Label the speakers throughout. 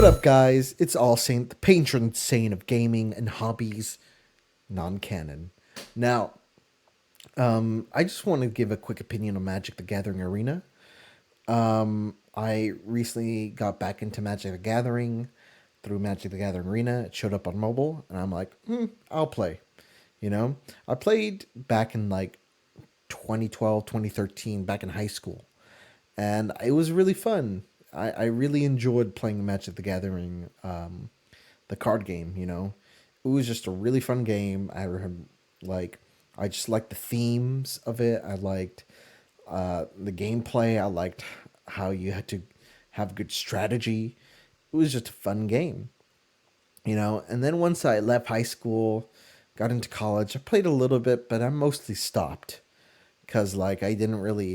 Speaker 1: What up, guys? It's Allsaint, the patron saint of gaming and hobbies, non-canon. Now, I just want to give a quick opinion on Magic: The Gathering Arena. I recently got back into Magic: The Gathering through Magic: The Gathering Arena. It showed up on mobile, and I'm like, I'll play. I played back in like 2012, 2013, back in high school, and it was really fun. I really enjoyed playing Magic: The Gathering, the card game. It was just a really fun game. Like I just liked the themes of it. I liked the gameplay. I liked how you had to have good strategy. It was just a fun game. And then once I left high school, got into college, I played a little bit, but I mostly stopped because like I didn't really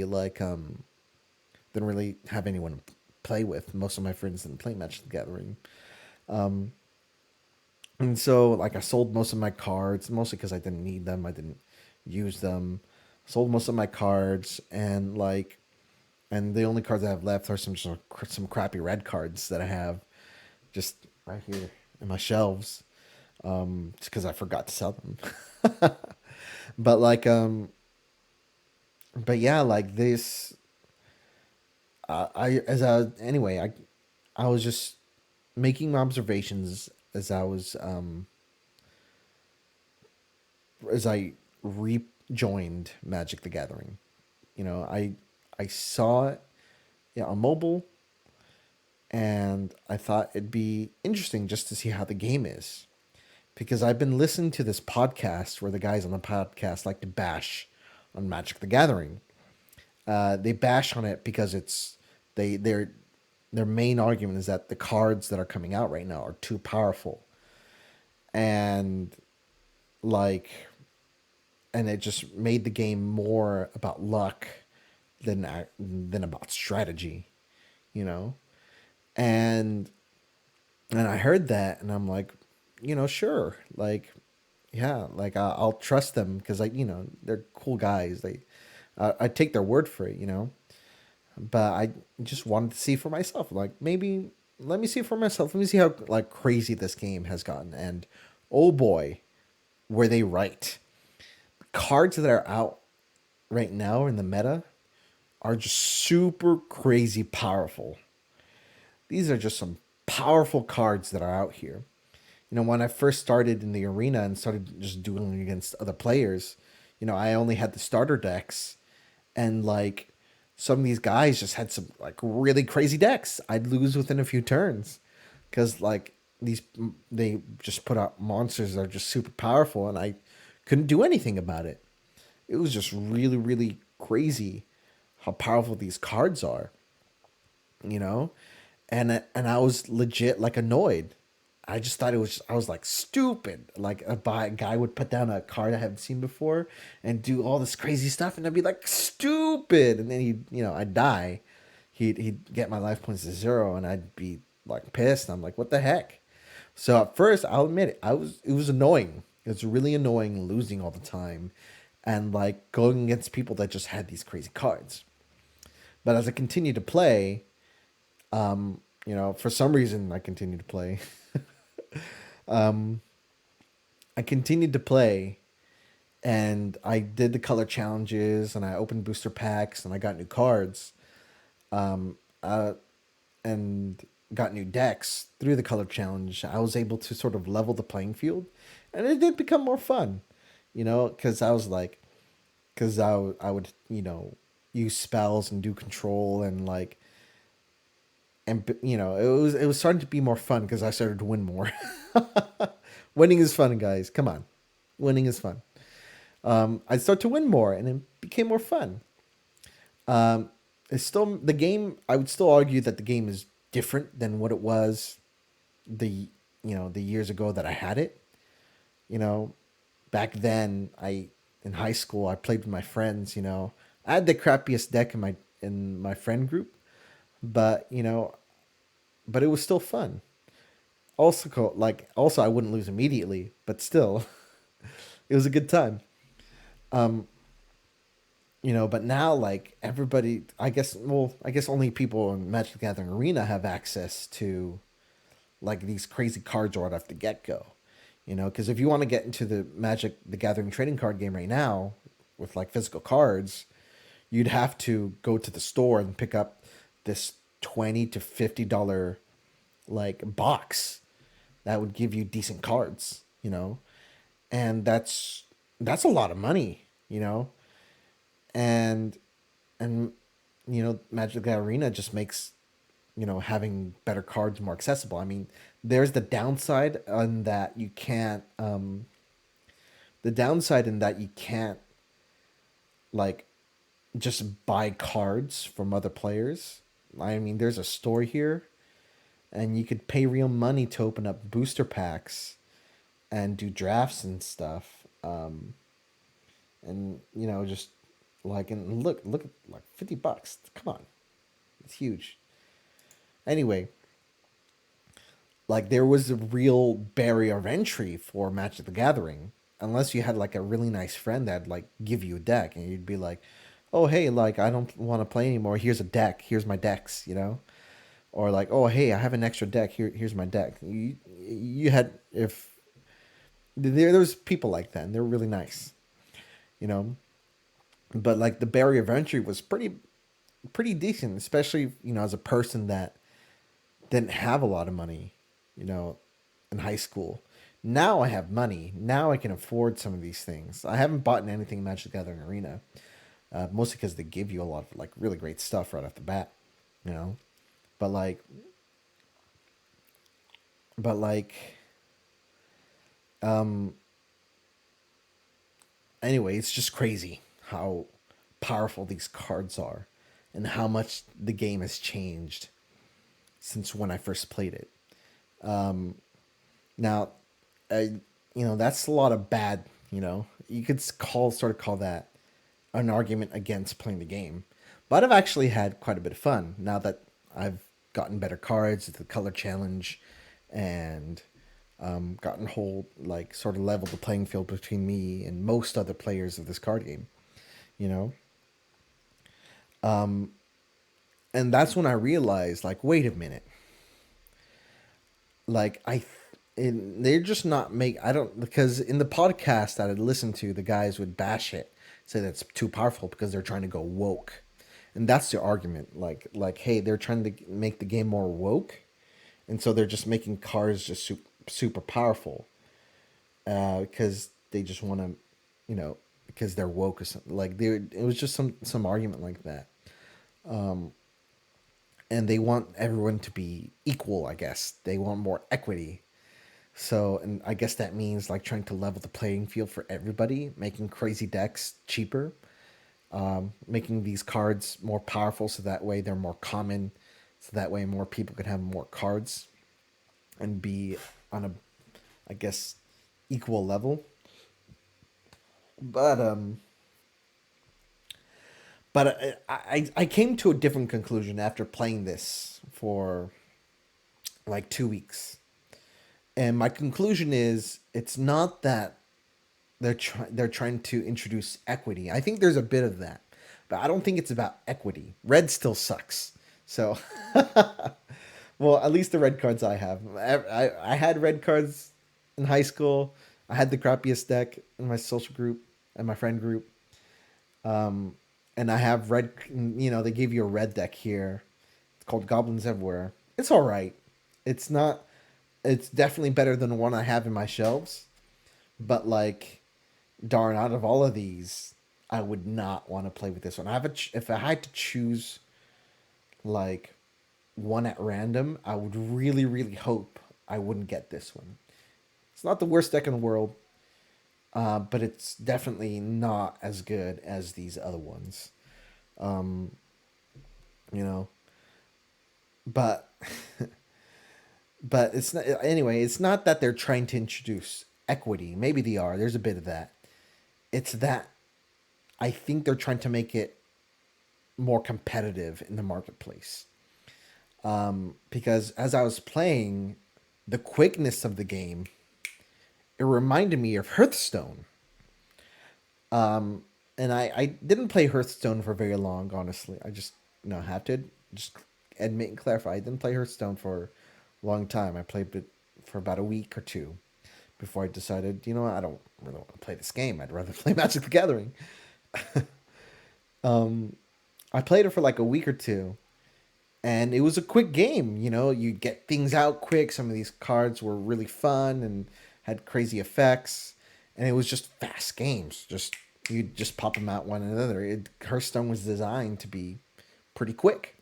Speaker 1: have anyone to play with. Most of my friends didn't play Magic: The Gathering. And so, like, I sold most of my cards, mostly because I didn't need them. I didn't use them. Sold most of my cards, and the only cards I have left are some crappy red cards that I have just right here in my shelves. Just because I forgot to sell them. But but yeah, like this. Anyway, I was just making my observations as I rejoined Magic: The Gathering. I saw it, yeah, on mobile, and I thought it'd be interesting just to see how the game is, because I've been listening to this podcast where the guys on the podcast like to bash on Magic: The Gathering. They bash on it because they their their main argument is that the cards that are coming out right now are too powerful, and like and it just made the game more about luck than about strategy, you know. And and I heard that, and I'm like, sure, like, yeah, like I'll trust them because they're cool guys. I take their word for it. But I just wanted to see for myself. Like maybe let me see for myself. Let me see how like crazy this game has gotten. And oh boy, were they right? Cards that are out right now in the meta are just super crazy powerful. These are just some powerful cards that are out here. When I first started in the arena and started just dueling against other players, I only had the starter decks, and like some of these guys just had some like really crazy decks. I'd lose within a few turns because like they just put out monsters that are just super powerful, and I couldn't do anything about it. It was just really, really crazy how powerful these cards are, you know? And I was legit like annoyed. I just thought I was like stupid. Like a guy would put down a card I haven't seen before and do all this crazy stuff, and I'd be like stupid, and then I'd die. He'd get my life points to zero, and I'd be like pissed. I'm like, what the heck? So at first, I'll admit it was annoying. It was really annoying losing all the time, and like going against people that just had these crazy cards. But as I continued to play, for some reason I continued to play. I continued to play, and I did the color challenges, and I opened booster packs, and I got new cards, uh, and got new decks through the color challenge. I was able to sort of level the playing field, and it did become more fun, because I would use spells and do control, and like and it was starting to be more fun because I started to win more. Winning is fun, guys. Come on, winning is fun. I start to win more, and it became more fun. It's still the game. I would still argue that the game is different than what it was the the years ago that I had it. You know, Back then, I in high school I played with my friends. I had the crappiest deck in my friend group, but but it was still fun. Also I wouldn't lose immediately, but still, it was a good time. Um, but now like everybody, I guess only people in Magic the Gathering Arena have access to like these crazy cards right off the get go. You know, because if you want to get into the Magic the Gathering trading card game right now with like physical cards, you'd have to go to the store and pick up this $20 to $50 like box that would give you decent cards, you know, and that's a lot of money, you know, and and Magic the Arena just makes having better cards more accessible. I mean, there's the downside on that you can't the downside in that you can't like just buy cards from other players. I mean, there's a store here, and you could pay real money to open up booster packs and do drafts and stuff. And just like and look at like $50. Come on, it's huge. Anyway, like there was a real barrier of entry for Magic the Gathering, unless you had like a really nice friend that'd like give you a deck, and you'd be like, "Oh hey, like I don't want to play anymore. Here's a deck. Here's my decks," you know. Or like, "Oh hey, I have an extra deck. Here's my deck." You had if there's people like that, and they're really nice, you know. But like the barrier of entry was pretty decent, especially as a person that didn't have a lot of money, you know, in high school. Now I have money. Now I can afford some of these things. I haven't bought in anything in Magic the Gathering Arena, mostly because they give you a lot of like really great stuff right off the bat, you know. But like, but like, um, anyway, it's just crazy how powerful these cards are, and how much the game has changed since when I first played it. Now, I, that's a lot of bad. You could call that an argument against playing the game. But I've actually had quite a bit of fun now that I've gotten better cards, the color challenge, and gotten whole like sort of leveled the playing field between me and most other players of this card game. You know, and that's when I realized, like, wait a minute, like they're just not make I don't because in the podcast that I'd listened to, the guys would bash it, say that's too powerful because they're trying to go woke, and that's the argument. Like hey, they're trying to make the game more woke, and so they're just making cars just super powerful, because they just want to, because they're woke or something. Like it was just some argument like that, and they want everyone to be equal. I guess they want more equity. So, and I guess that means like trying to level the playing field for everybody, making crazy decks cheaper, making these cards more powerful so that way they're more common, so that way more people can have more cards and be on a, I guess, equal level. But I came to a different conclusion after playing this for like 2 weeks, and my conclusion is it's not that they're trying to introduce equity. I think there's a bit of that, but I don't think it's about equity. Red still sucks. So, well, at least the red cards I have. I had red cards in high school. I had the crappiest deck in my social group and my friend group. And I have red. They gave you a red deck here. It's called Goblins Everywhere. It's all right. It's not. It's definitely better than the one I have in my shelves. But like, darn, out of all of these, I would not want to play with this one. If I had to choose like one at random, I would really, really hope I wouldn't get this one. It's not the worst deck in the world, but it's definitely not as good as these other ones. Um, you know, but but it's not anyway. It's not that they're trying to introduce equity. Maybe they are. There's a bit of that. It's that I think they're trying to make it more competitive in the marketplace. Because as I was playing, the quickness of the game, it reminded me of Hearthstone. And I didn't play Hearthstone for very long, honestly. I just have to just admit and clarify. I didn't play Hearthstone for long time. I played it for about a week or two before I decided, you know what, I don't really want to play this game. I'd rather play Magic the Gathering. I played it for like a week or two, and it was a quick game. You know, you get things out quick. Some of these cards were really fun and had crazy effects, and it was just fast games. Just you just pop them out one another. Hearthstone was designed to be pretty quick,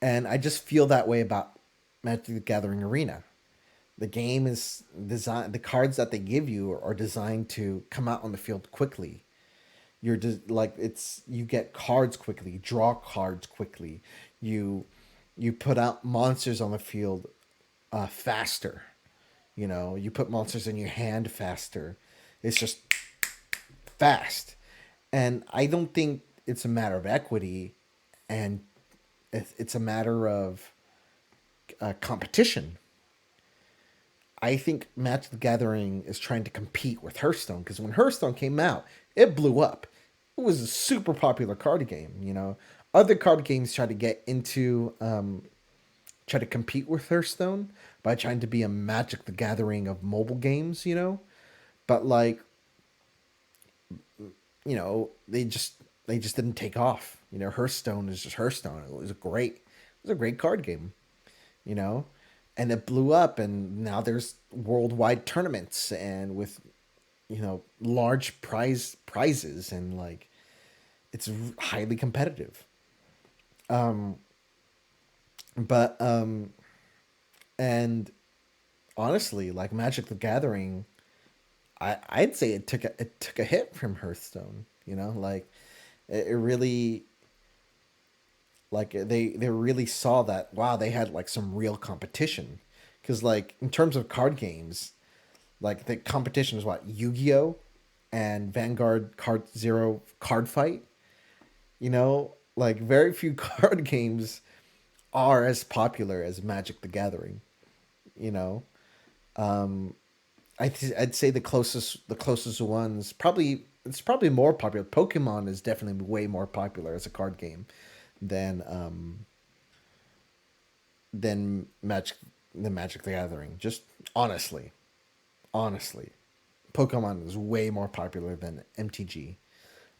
Speaker 1: and I just feel that way about Magic the Gathering Arena. The game is designed. The cards that they give you are designed to come out on the field quickly. You're just like it's you get cards quickly, draw cards quickly. You you put out monsters on the field faster. You know, you put monsters in your hand faster. It's just fast, and I don't think it's a matter of equity, and it's a matter of competition. I think Magic the Gathering is trying to compete with Hearthstone because when Hearthstone came out, it blew up. It was a super popular card game. You know, other card games try to get into try to compete with Hearthstone by trying to be a Magic the Gathering of mobile games. You know, but like they just didn't take off. You know, Hearthstone is just Hearthstone. It was a great card game. You know, and it blew up, and now there's worldwide tournaments and with large prizes, and like it's highly competitive. But and honestly, like Magic the Gathering, I'd say it took a hit from Hearthstone. You know, like it really like they really saw that wow they had like some real competition because like in terms of card games like the competition is what Yu-Gi-Oh and Vanguard Card Zero Card Fight. You know, like very few card games are as popular as Magic the Gathering. You know, I'd say the closest ones probably it's probably more popular. Pokemon is definitely way more popular as a card game than than Magic than Magic the Gathering. Just honestly, honestly, Pokemon is way more popular than MTG.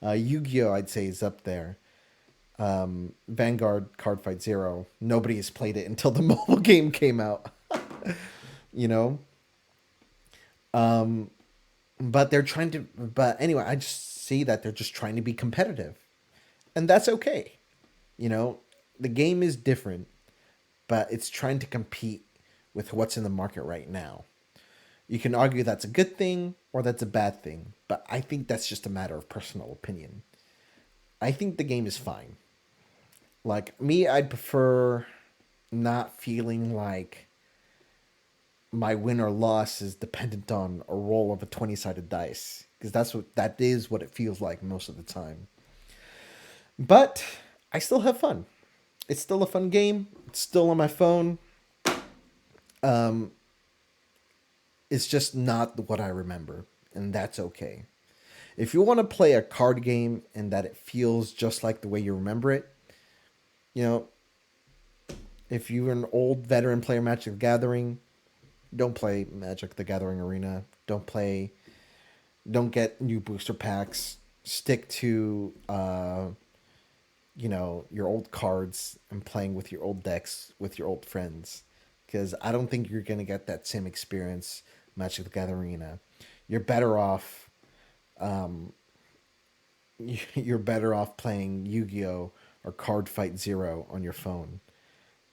Speaker 1: Yu-Gi-Oh, I'd say is up there. Vanguard Card Fight Zero. Nobody has played it until the mobile game came out. You know, but they're trying to. But anyway, I just see that they're just trying to be competitive, and that's okay. You know, the game is different, but it's trying to compete with what's in the market right now. You can argue that's a good thing or that's a bad thing, but I think that's just a matter of personal opinion. I think the game is fine. Like me, I'd prefer not feeling like my win or loss is dependent on a roll of a 20-sided dice because that is what it feels like most of the time. But I still have fun. It's still a fun game. It's still on my phone. It's just not what I remember, and that's okay. If you want to play a card game and that it feels just like the way you remember it, you know, if you're an old veteran player Magic the Gathering, don't play Magic the Gathering Arena. Don't get new booster packs. Stick to your old cards and playing with your old decks with your old friends because I don't think you're gonna get that same experience Magic the Gathering Arena. You're better off you're better off playing Yu-Gi-Oh or Card Fight Zero on your phone.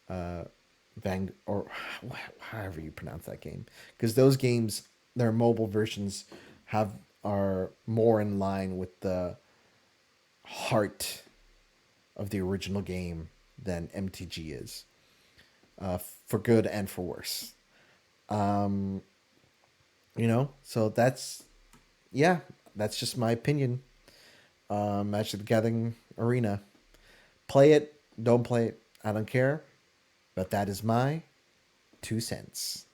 Speaker 1: Vang or however you pronounce that game because those games their mobile versions have are more in line with the heart of the original game than MTG is, for good and for worse. Um, so yeah, that's just my opinion. Magic the Gathering Arena. Play it, don't play it, I don't care, but that is my 2 cents.